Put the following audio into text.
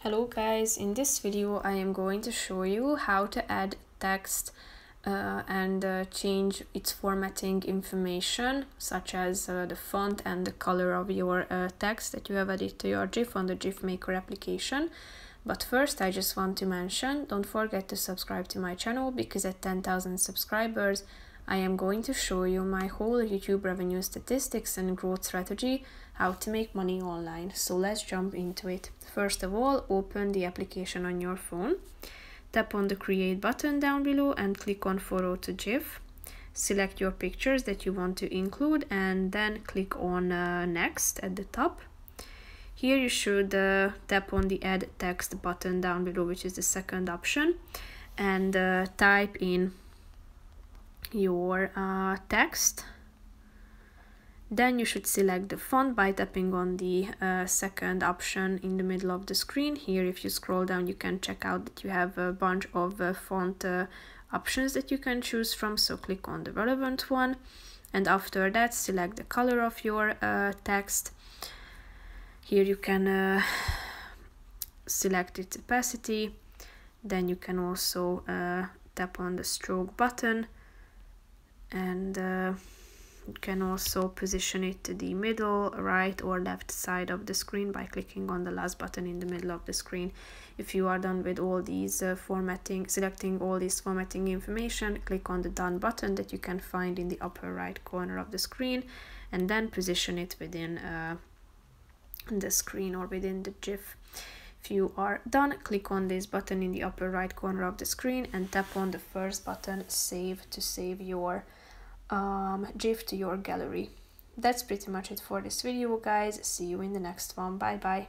Hello guys, in this video I am going to show you how to add text and change its formatting information, such as the font and the color of your text that you have added to your GIF on the GIF Maker application. But first I just want to mention, don't forget to subscribe to my channel, because at 10,000 subscribers I am going to show you my whole YouTube revenue statistics and growth strategy, how to make money online. So let's jump into it. First of all, open the application on your phone. Tap on the create button down below and click on photo to GIF. Select your pictures that you want to include and then click on next at the top. Here you should tap on the add text button down below, which is the second option, and type in your text. Then you should select the font by tapping on the second option in the middle of the screen. Here, if you scroll down, you can check out that you have a bunch of font options that you can choose from, so click on the relevant one, and after that select the color of your text. Here you can select its opacity. Then you can also tap on the stroke button, and you can also position it to the middle, right or left side of the screen by clicking on the last button in the middle of the screen. If you are done with all these selecting all this formatting information, click on the done button that you can find in the upper right corner of the screen, and then position it within the screen or within the GIF. If you are done, click on this button in the upper right corner of the screen and tap on the first button, save, to save your GIF to your gallery. That's pretty much it for this video, guys. See you in the next one. Bye bye.